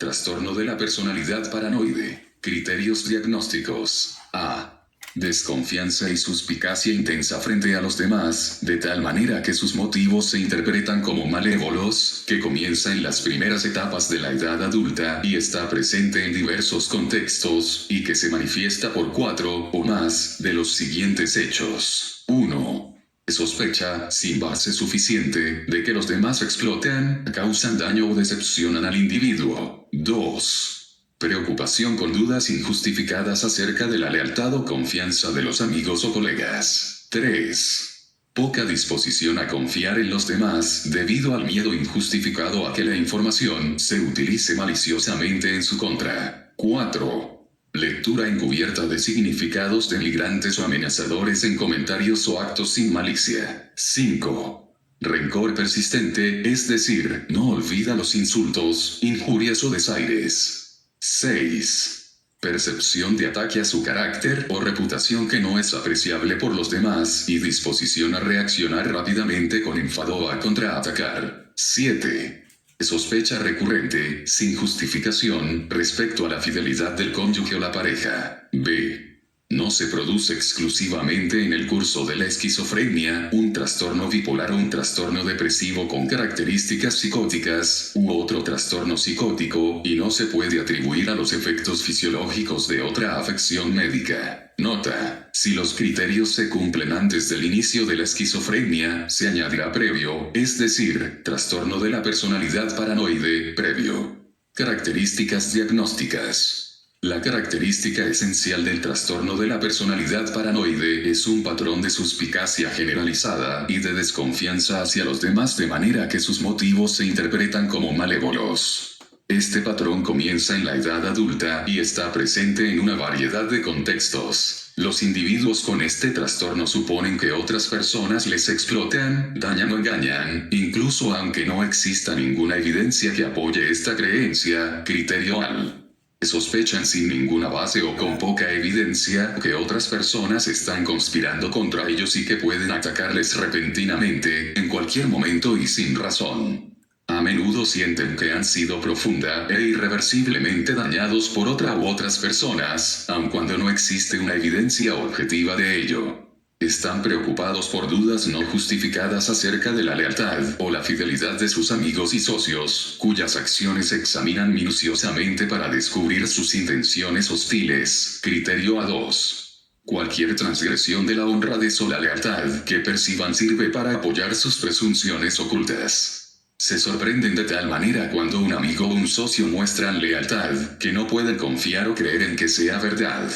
Trastorno de la personalidad paranoide. Criterios diagnósticos. A. Desconfianza y suspicacia intensa frente a los demás, de tal manera que sus motivos se interpretan como malévolos, que comienza en las primeras etapas de la edad adulta y está presente en diversos contextos, y que se manifiesta por 4 o más de los siguientes hechos. 1. Sospecha, sin base suficiente, de que los demás explotan, causan daño o decepcionan al individuo. 2. Preocupación con dudas injustificadas acerca de la lealtad o confianza de los amigos o colegas. 3. Poca disposición a confiar en los demás, debido al miedo injustificado a que la información se utilice maliciosamente en su contra. 4. Lectura encubierta de significados denigrantes o amenazadores en comentarios o actos sin malicia. 5. Rencor persistente, es decir, no olvida los insultos, injurias o desaires. 6. Percepción de ataque a su carácter o reputación que no es apreciable por los demás y disposición a reaccionar rápidamente con enfado o a contraatacar. 7. Sospecha recurrente, sin justificación, respecto a la fidelidad del cónyuge o la pareja. B. No se produce exclusivamente en el curso de la esquizofrenia, un trastorno bipolar o un trastorno depresivo con características psicóticas, u otro trastorno psicótico, y no se puede atribuir a los efectos fisiológicos de otra afección médica. Nota: si los criterios se cumplen antes del inicio de la esquizofrenia, se añadirá previo, es decir, trastorno de la personalidad paranoide, previo. Características diagnósticas. La característica esencial del trastorno de la personalidad paranoide es un patrón de suspicacia generalizada y de desconfianza hacia los demás, de manera que sus motivos se interpretan como malévolos. Este patrón comienza en la edad adulta y está presente en una variedad de contextos. Los individuos con este trastorno suponen que otras personas les explotan, dañan o engañan, incluso aunque no exista ninguna evidencia que apoye esta creencia. Criterio al. Sospechan sin ninguna base o con poca evidencia que otras personas están conspirando contra ellos y que pueden atacarles repentinamente, en cualquier momento y sin razón. A menudo sienten que han sido profunda e irreversiblemente dañados por otra u otras personas, aun cuando no existe una evidencia objetiva de ello. Están preocupados por dudas no justificadas acerca de la lealtad o la fidelidad de sus amigos y socios, cuyas acciones examinan minuciosamente para descubrir sus intenciones hostiles. Criterio A2. Cualquier transgresión de la honradez o la lealtad que perciban sirve para apoyar sus presunciones ocultas. Se sorprenden de tal manera cuando un amigo o un socio muestran lealtad, que no pueden confiar o creer en que sea verdad.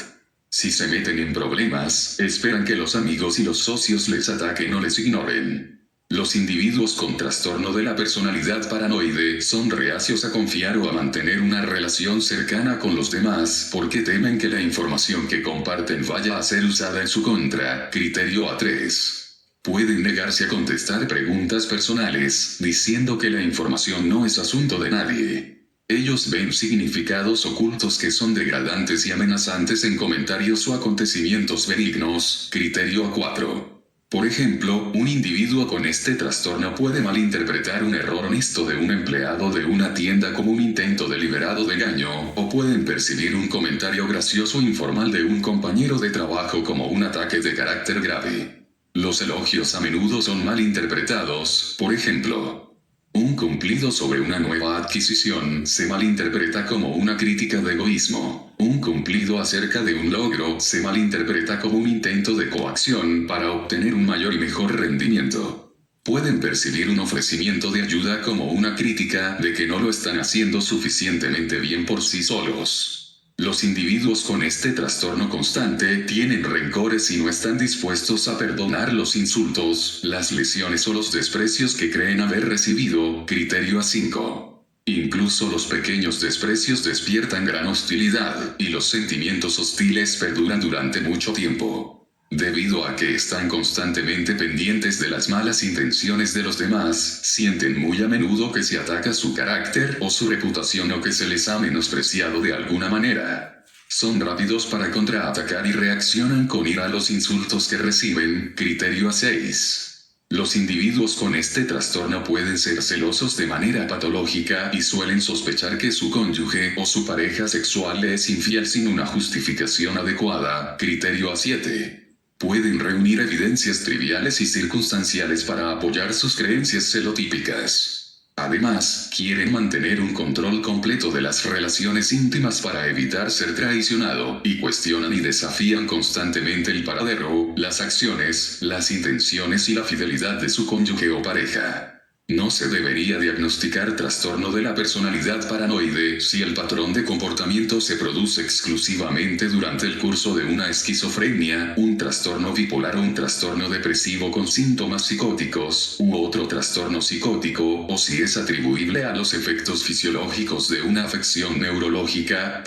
Si se meten en problemas, esperan que los amigos y los socios les ataquen o les ignoren. Los individuos con trastorno de la personalidad paranoide son reacios a confiar o a mantener una relación cercana con los demás porque temen que la información que comparten vaya a ser usada en su contra. Criterio A3. Pueden negarse a contestar preguntas personales, diciendo que la información no es asunto de nadie. Ellos ven significados ocultos que son degradantes y amenazantes en comentarios o acontecimientos benignos. Criterio A4. Por ejemplo, un individuo con este trastorno puede malinterpretar un error honesto de un empleado de una tienda como un intento deliberado de engaño, o pueden percibir un comentario gracioso informal de un compañero de trabajo como un ataque de carácter grave. Los elogios a menudo son malinterpretados, por ejemplo. Un cumplido sobre una nueva adquisición se malinterpreta como una crítica de egoísmo. Un cumplido acerca de un logro se malinterpreta como un intento de coacción para obtener un mayor y mejor rendimiento. Pueden percibir un ofrecimiento de ayuda como una crítica de que no lo están haciendo suficientemente bien por sí solos. Los individuos con este trastorno constante tienen rencores y no están dispuestos a perdonar los insultos, las lesiones o los desprecios que creen haber recibido. Criterio A5. Incluso los pequeños desprecios despiertan gran hostilidad, y los sentimientos hostiles perduran durante mucho tiempo. Debido a que están constantemente pendientes de las malas intenciones de los demás, sienten muy a menudo que se ataca su carácter o su reputación o que se les ha menospreciado de alguna manera. Son rápidos para contraatacar y reaccionan con ira a los insultos que reciben. Criterio A6. Los individuos con este trastorno pueden ser celosos de manera patológica y suelen sospechar que su cónyuge o su pareja sexual le es infiel sin una justificación adecuada. Criterio A7. Pueden reunir evidencias triviales y circunstanciales para apoyar sus creencias celotípicas. Además, quieren mantener un control completo de las relaciones íntimas para evitar ser traicionado, y cuestionan y desafían constantemente el paradero, las acciones, las intenciones y la fidelidad de su cónyuge o pareja. No se debería diagnosticar trastorno de la personalidad paranoide si el patrón de comportamiento se produce exclusivamente durante el curso de una esquizofrenia, un trastorno bipolar o un trastorno depresivo con síntomas psicóticos, u otro trastorno psicótico, o si es atribuible a los efectos fisiológicos de una afección neurológica,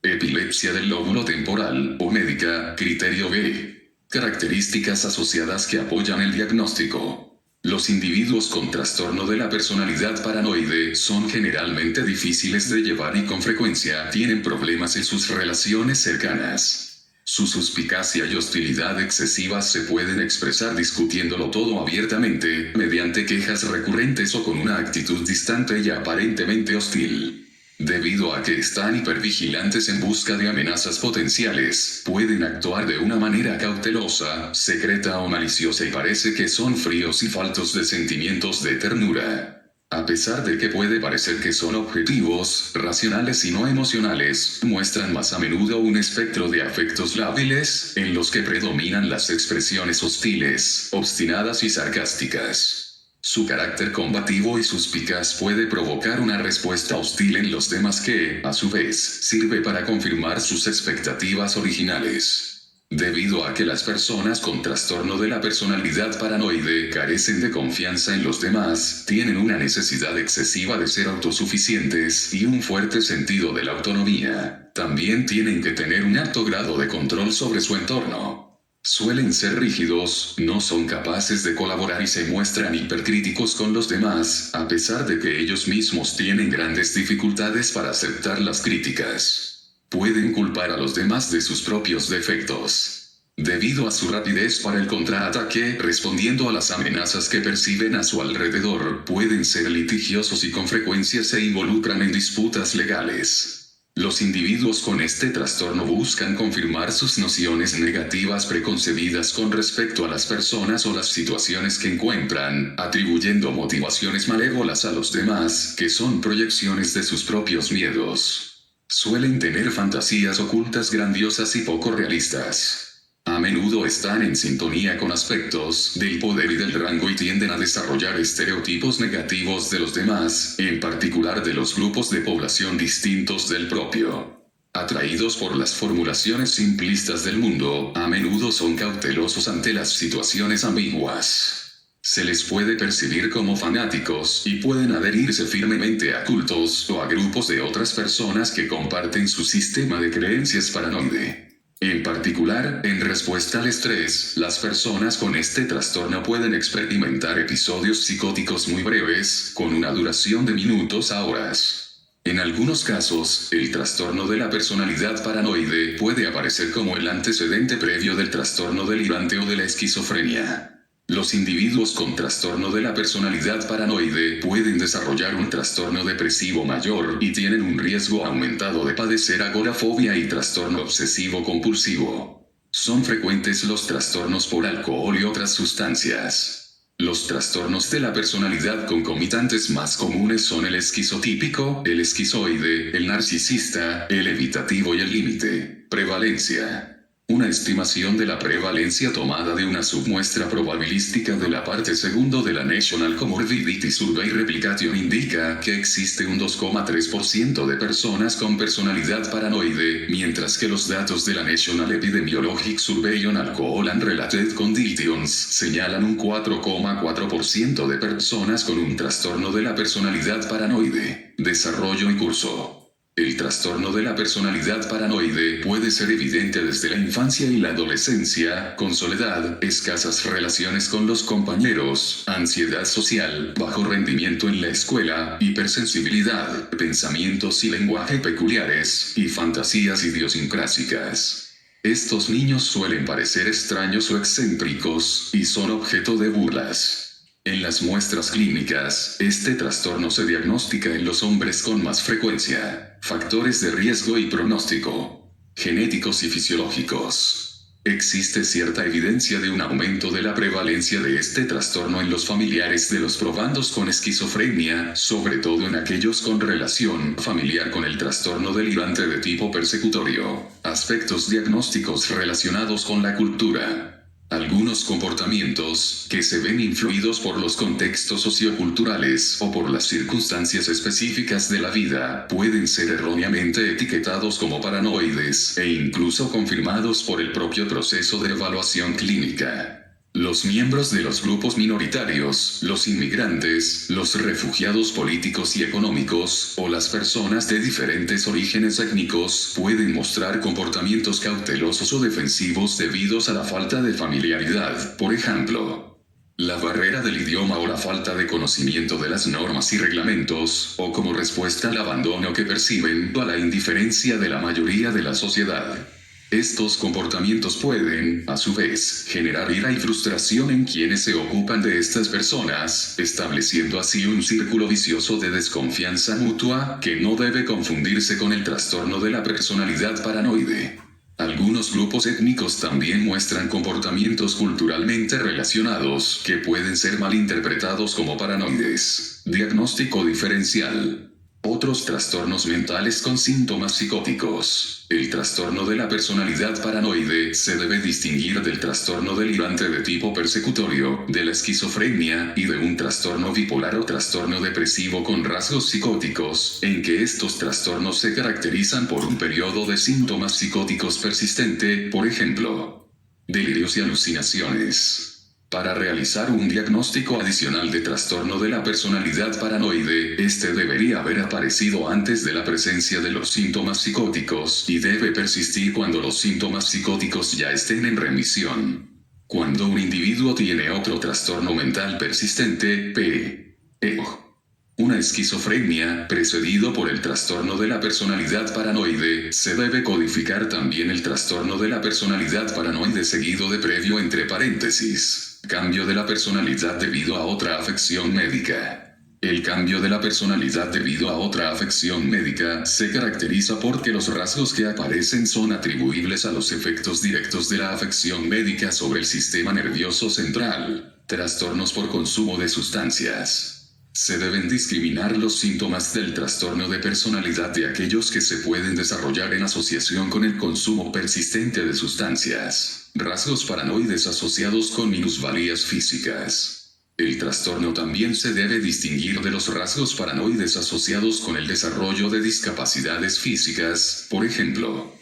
epilepsia del lóbulo temporal, o médica. Criterio B. Características asociadas que apoyan el diagnóstico. Los individuos con trastorno de la personalidad paranoide son generalmente difíciles de llevar y con frecuencia tienen problemas en sus relaciones cercanas. Su suspicacia y hostilidad excesivas se pueden expresar discutiéndolo todo abiertamente, mediante quejas recurrentes o con una actitud distante y aparentemente hostil. Debido a que están hipervigilantes en busca de amenazas potenciales, pueden actuar de una manera cautelosa, secreta o maliciosa y parece que son fríos y faltos de sentimientos de ternura. A pesar de que puede parecer que son objetivos, racionales y no emocionales, muestran más a menudo un espectro de afectos lábiles, en los que predominan las expresiones hostiles, obstinadas y sarcásticas. Su carácter combativo y suspicaz puede provocar una respuesta hostil en los demás que, a su vez, sirve para confirmar sus expectativas originales. Debido a que las personas con trastorno de la personalidad paranoide carecen de confianza en los demás, tienen una necesidad excesiva de ser autosuficientes y un fuerte sentido de la autonomía. También tienen que tener un alto grado de control sobre su entorno. Suelen ser rígidos, no son capaces de colaborar y se muestran hipercríticos con los demás, a pesar de que ellos mismos tienen grandes dificultades para aceptar las críticas. Pueden culpar a los demás de sus propios defectos. Debido a su rapidez para el contraataque, respondiendo a las amenazas que perciben a su alrededor, pueden ser litigiosos y con frecuencia se involucran en disputas legales. Los individuos con este trastorno buscan confirmar sus nociones negativas preconcebidas con respecto a las personas o las situaciones que encuentran, atribuyendo motivaciones malévolas a los demás, que son proyecciones de sus propios miedos. Suelen tener fantasías ocultas grandiosas y poco realistas. A menudo están en sintonía con aspectos del poder y del rango y tienden a desarrollar estereotipos negativos de los demás, en particular de los grupos de población distintos del propio. Atraídos por las formulaciones simplistas del mundo, a menudo son cautelosos ante las situaciones ambiguas. Se les puede percibir como fanáticos y pueden adherirse firmemente a cultos o a grupos de otras personas que comparten su sistema de creencias paranoide. En particular, en respuesta al estrés, las personas con este trastorno pueden experimentar episodios psicóticos muy breves, con una duración de minutos a horas. En algunos casos, el trastorno de la personalidad paranoide puede aparecer como el antecedente previo del trastorno delirante o de la esquizofrenia. Los individuos con trastorno de la personalidad paranoide pueden desarrollar un trastorno depresivo mayor y tienen un riesgo aumentado de padecer agorafobia y trastorno obsesivo compulsivo. Son frecuentes los trastornos por alcohol y otras sustancias. Los trastornos de la personalidad concomitantes más comunes son el esquizotípico, el esquizoide, el narcisista, el evitativo y el límite. Prevalencia. Una estimación de la prevalencia tomada de una submuestra probabilística de la parte segundo de la National Comorbidity Survey Replication indica que existe un 2,3% de personas con personalidad paranoide, mientras que los datos de la National Epidemiologic Survey on Alcohol and Related Conditions señalan un 4,4% de personas con un trastorno de la personalidad paranoide. Desarrollo y curso. El trastorno de la personalidad paranoide puede ser evidente desde la infancia y la adolescencia, con soledad, escasas relaciones con los compañeros, ansiedad social, bajo rendimiento en la escuela, hipersensibilidad, pensamientos y lenguaje peculiares, y fantasías idiosincrásicas. Estos niños suelen parecer extraños o excéntricos, y son objeto de burlas. En las muestras clínicas, este trastorno se diagnostica en los hombres con más frecuencia. Factores de riesgo y pronóstico. Genéticos y fisiológicos. Existe cierta evidencia de un aumento de la prevalencia de este trastorno en los familiares de los probandos con esquizofrenia, sobre todo en aquellos con relación familiar con el trastorno delirante de tipo persecutorio. Aspectos diagnósticos relacionados con la cultura. Algunos comportamientos, que se ven influidos por los contextos socioculturales o por las circunstancias específicas de la vida, pueden ser erróneamente etiquetados como paranoides e incluso confirmados por el propio proceso de evaluación clínica. Los miembros de los grupos minoritarios, los inmigrantes, los refugiados políticos y económicos, o las personas de diferentes orígenes étnicos, pueden mostrar comportamientos cautelosos o defensivos debidos a la falta de familiaridad, por ejemplo, la barrera del idioma o la falta de conocimiento de las normas y reglamentos, o como respuesta al abandono que perciben o a la indiferencia de la mayoría de la sociedad. Estos comportamientos pueden, a su vez, generar ira y frustración en quienes se ocupan de estas personas, estableciendo así un círculo vicioso de desconfianza mutua, que no debe confundirse con el trastorno de la personalidad paranoide. Algunos grupos étnicos también muestran comportamientos culturalmente relacionados, que pueden ser malinterpretados como paranoides. Diagnóstico diferencial. Otros trastornos mentales con síntomas psicóticos. El trastorno de la personalidad paranoide se debe distinguir del trastorno delirante de tipo persecutorio, de la esquizofrenia y de un trastorno bipolar o trastorno depresivo con rasgos psicóticos, en que estos trastornos se caracterizan por un periodo de síntomas psicóticos persistente, por ejemplo, delirios y alucinaciones. Para realizar un diagnóstico adicional de trastorno de la personalidad paranoide, este debería haber aparecido antes de la presencia de los síntomas psicóticos y debe persistir cuando los síntomas psicóticos ya estén en remisión. Cuando un individuo tiene otro trastorno mental persistente, una esquizofrenia, precedido por el trastorno de la personalidad paranoide, se debe codificar también el trastorno de la personalidad paranoide seguido de previo entre paréntesis. Cambio de la personalidad debido a otra afección médica. El cambio de la personalidad debido a otra afección médica se caracteriza porque los rasgos que aparecen son atribuibles a los efectos directos de la afección médica sobre el sistema nervioso central. Trastornos por consumo de sustancias. Se deben discriminar los síntomas del trastorno de personalidad de aquellos que se pueden desarrollar en asociación con el consumo persistente de sustancias. Rasgos paranoides asociados con minusvalías físicas. El trastorno también se debe distinguir de los rasgos paranoides asociados con el desarrollo de discapacidades físicas, por ejemplo,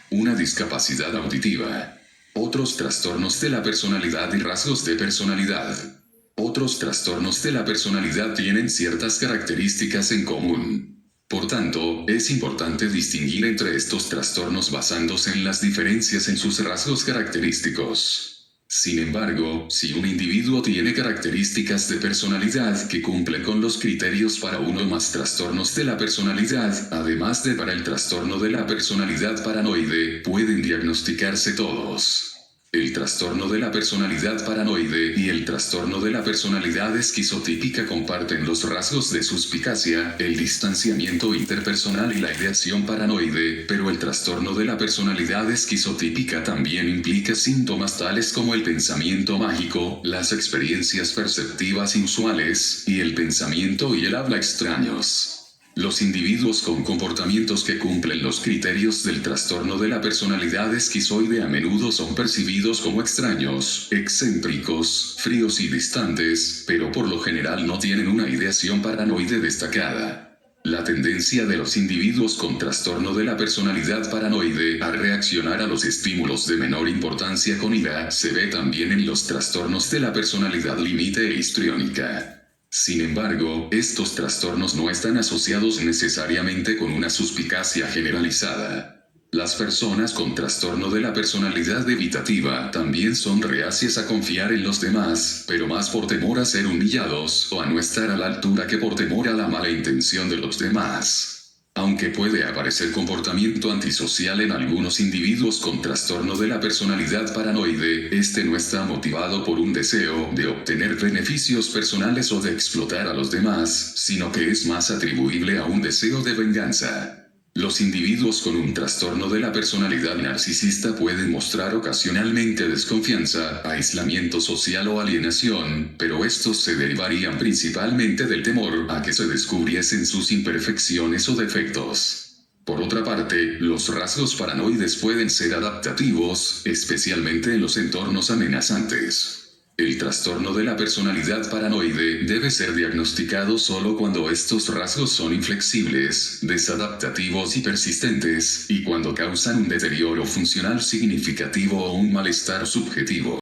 una discapacidad auditiva. Otros trastornos de la personalidad y rasgos de personalidad. Otros trastornos de la personalidad tienen ciertas características en común. Por tanto, es importante distinguir entre estos trastornos basándose en las diferencias en sus rasgos característicos. Sin embargo, si un individuo tiene características de personalidad que cumplen con los criterios para uno o más trastornos de la personalidad, además de para el trastorno de la personalidad paranoide, pueden diagnosticarse todos. El trastorno de la personalidad paranoide y el trastorno de la personalidad esquizotípica comparten los rasgos de suspicacia, el distanciamiento interpersonal y la ideación paranoide, pero el trastorno de la personalidad esquizotípica también implica síntomas tales como el pensamiento mágico, las experiencias perceptivas inusuales, y el pensamiento y el habla extraños. Los individuos con comportamientos que cumplen los criterios del trastorno de la personalidad esquizoide a menudo son percibidos como extraños, excéntricos, fríos y distantes, pero por lo general no tienen una ideación paranoide destacada. La tendencia de los individuos con trastorno de la personalidad paranoide a reaccionar a los estímulos de menor importancia con ira se ve también en los trastornos de la personalidad límite e histriónica. Sin embargo, estos trastornos no están asociados necesariamente con una suspicacia generalizada. Las personas con trastorno de la personalidad evitativa también son reacias a confiar en los demás, pero más por temor a ser humillados o a no estar a la altura que por temor a la mala intención de los demás. Aunque puede aparecer comportamiento antisocial en algunos individuos con trastorno de la personalidad paranoide, este no está motivado por un deseo de obtener beneficios personales o de explotar a los demás, sino que es más atribuible a un deseo de venganza. Los individuos con un trastorno de la personalidad narcisista pueden mostrar ocasionalmente desconfianza, aislamiento social o alienación, pero estos se derivarían principalmente del temor a que se descubriesen sus imperfecciones o defectos. Por otra parte, los rasgos paranoides pueden ser adaptativos, especialmente en los entornos amenazantes. El trastorno de la personalidad paranoide debe ser diagnosticado solo cuando estos rasgos son inflexibles, desadaptativos y persistentes, y cuando causan un deterioro funcional significativo o un malestar subjetivo.